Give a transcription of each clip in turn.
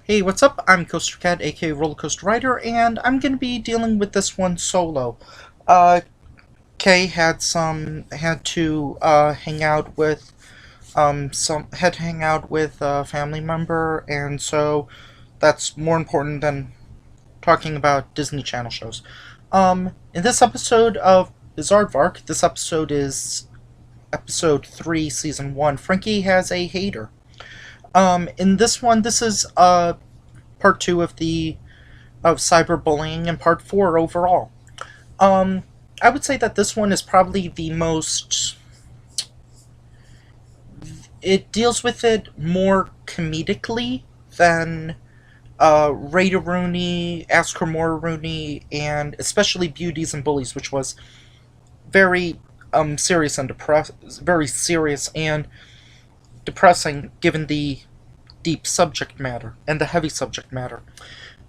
Hey, what's up? I'm Coaster Cat, aka Roller Coaster Rider, and I'm gonna be dealing with this one solo. Uh, Kay had to hang out with a family member, and so that's more important than talking about Disney Channel shows. In this episode of Bizaardvark, this episode is episode 3, season 1. Frankie has a hater. In this one, this is part 2 of cyberbullying and part 4 overall. Um, I would say that this one is probably the most. It deals with it more comedically than Raider Rooney, Ask Her More Rooney, and especially Beauties and Bullies, which was very serious and very serious and depressing given the deep subject matter and the heavy subject matter.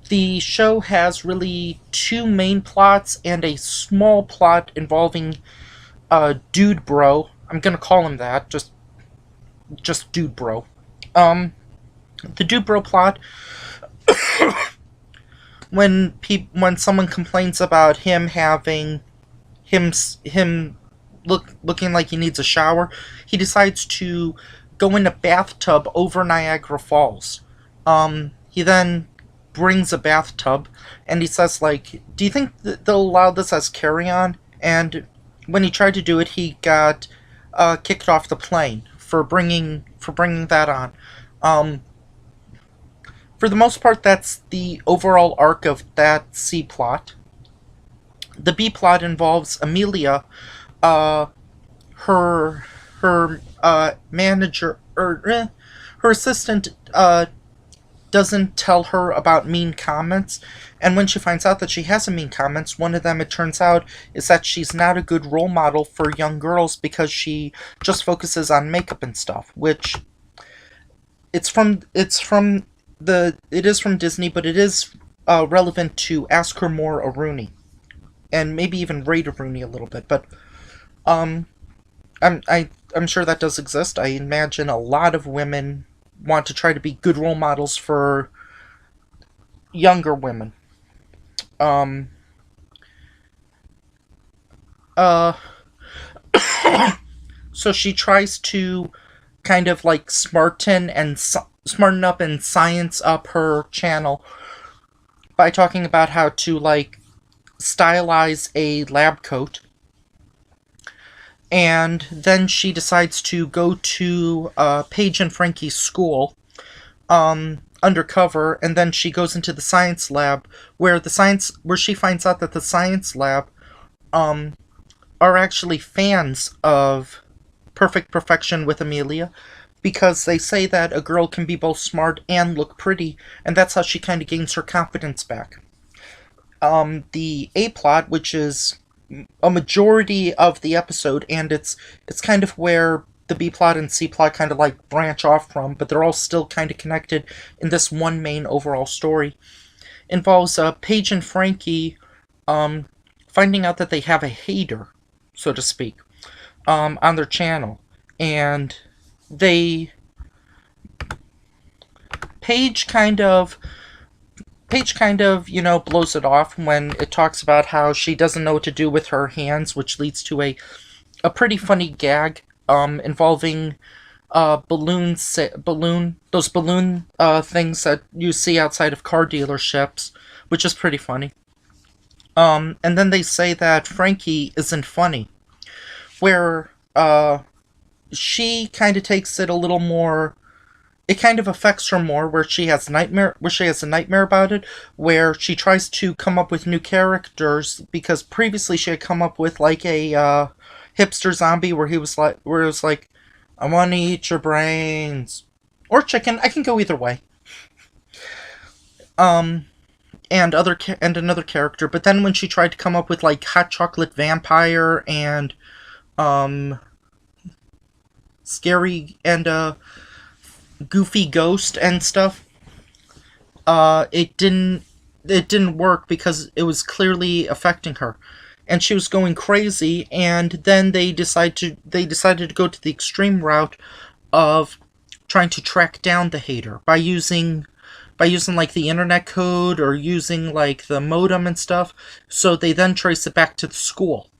The show has really two main plots and a small plot involving Dude Bro. I'm gonna call him that, just Dude Bro. The Dude Bro plot. When someone complains about him having him looking like he needs a shower, he decides to go in a bathtub over Niagara Falls. He then brings a bathtub, and he says, like, do you think they'll allow this as carry-on? And when he tried to do it, he got kicked off the plane for bringing that on. For the most part, that's the overall arc of that C plot. The B plot involves Amelia, her manager, or her assistant, doesn't tell her about mean comments, and when she finds out that she has a mean comments, one of them, it turns out, is that she's not a good role model for young girls because she just focuses on makeup and stuff, which it is from Disney, but it is relevant to Ask Her More a Rooney, and maybe even Raider Rooney a little bit, but um I'm sure that does exist. I imagine a lot of women want to try to be good role models for younger women. Um, uh, so she tries to kind of like smarten up and science up her channel by talking about how to like stylize a lab coat, and then she decides to go to Paige and Frankie's school undercover, and then she goes into the science lab where she finds out that the science lab um, are actually fans of Perfect Perfection with Amelia, because they say that a girl can be both smart and look pretty, and that's how she kind of gains her confidence back. The A plot, which is a majority of the episode, and it's kind of where the B plot and C plot kind of like branch off from, but they're all still kind of connected in this one main overall story. Involves Paige and Frankie finding out that they have a hater, so to speak, on their channel, and they Paige kind of blows it off when it talks about how she doesn't know what to do with her hands, which leads to a pretty funny gag involving those balloon things that you see outside of car dealerships, which is pretty funny. And then they say that Frankie isn't funny, where she kind of takes it a little more. It kind of affects her more, where she has a nightmare about it, where she tries to come up with new characters, because previously she had come up with like a hipster zombie where it was like, I want to eat your brains, or chicken. I can go either way. Um, and another character, but then when she tried to come up with like hot chocolate vampire and um scary and goofy ghost and stuff, it didn't work because it was clearly affecting her, and she was going crazy. And then they decided to go to the extreme route of trying to track down the hater by using by using like the internet code or using like the modem and stuff. So they then trace it back to the school.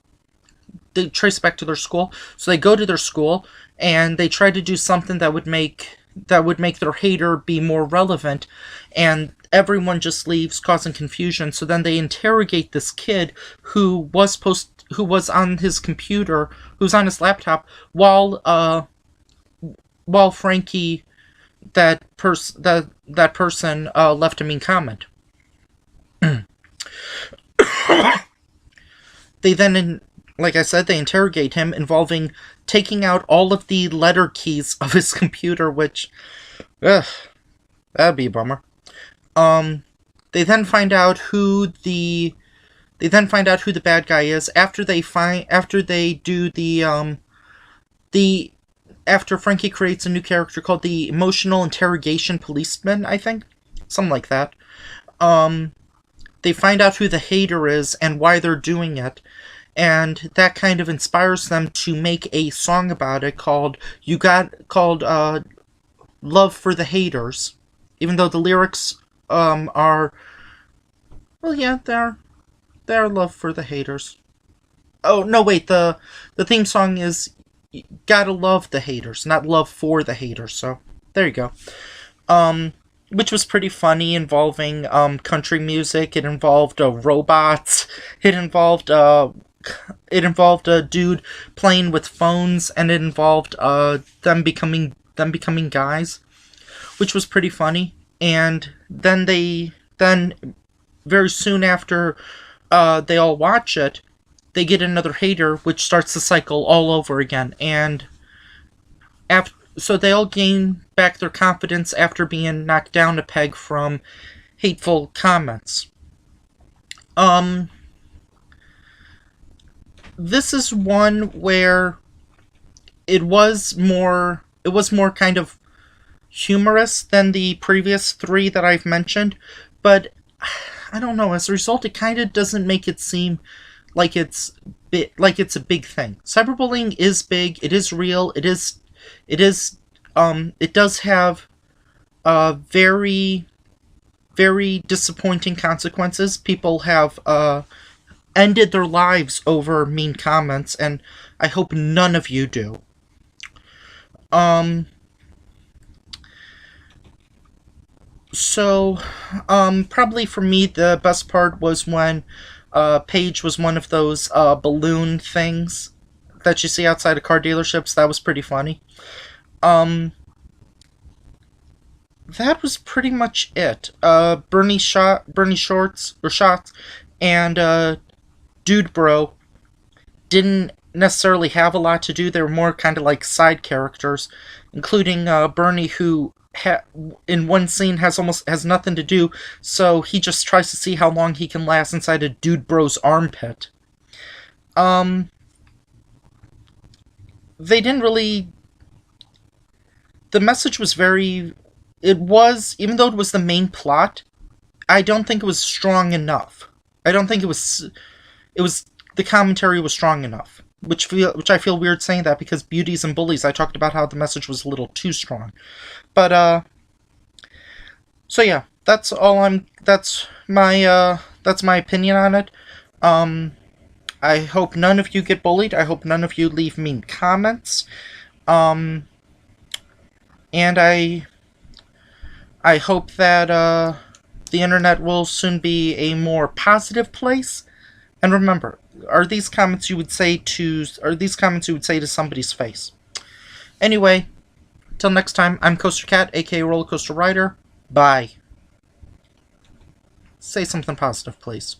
They trace it back to their school. So they go to their school and they try to do something that would make their hater be more relevant, and everyone just leaves, causing confusion. So then they interrogate this kid who was on his computer, who's on his laptop, while Frankie, that person left a mean comment. They then, like I said, they interrogate him, involving taking out all of the letter keys of his computer, which, that'd be a bummer. They then find out who the bad guy is after Frankie creates a new character called the Emotional Interrogation Policeman, I think, something like that. They find out who the hater is and why they're doing it, and that kind of inspires them to make a song about it called Love for the Haters, even though the lyrics are, well, yeah, they're Love for the Haters. Oh, no, wait, the theme song is Gotta Love the Haters, not Love for the Haters, so there you go. Which was pretty funny, involving country music. It involved robots. It involved a dude playing with phones, and it involved them becoming guys, which was pretty funny. And then very soon after they all watch it, they get another hater, which starts the cycle all over again. And so they all gain back their confidence after being knocked down a peg from hateful comments. This is one where it was more kind of humorous than the previous three that I've mentioned, but I don't know, as a result it kind of doesn't make it seem like it's a big thing. Cyberbullying is big, it is real, it does have very, very disappointing consequences. People have ended their lives over mean comments, and I hope none of you do. So, probably for me, the best part was when Paige was one of those balloon things that you see outside of car dealerships. That was pretty funny. That was pretty much it. Bernie Shots, and Dude Bro didn't necessarily have a lot to do. They were more kind of like side characters, including Bernie, who in one scene has nothing to do, so he just tries to see how long he can last inside a Dude Bro's armpit. They didn't really. The message was very. Even though it was the main plot, I don't think it was strong enough. I don't think it was. The commentary was strong enough, which I feel weird saying that, because Beauties and Bullies, I talked about how the message was a little too strong. But so yeah, that's my opinion on it. I hope none of you get bullied. I hope none of you leave mean comments. And I hope that the internet will soon be a more positive place. And remember, are these comments you would say to somebody's face? Anyway, till next time, I'm Coaster Cat, aka Roller Coaster Rider. Bye. Say something positive, please.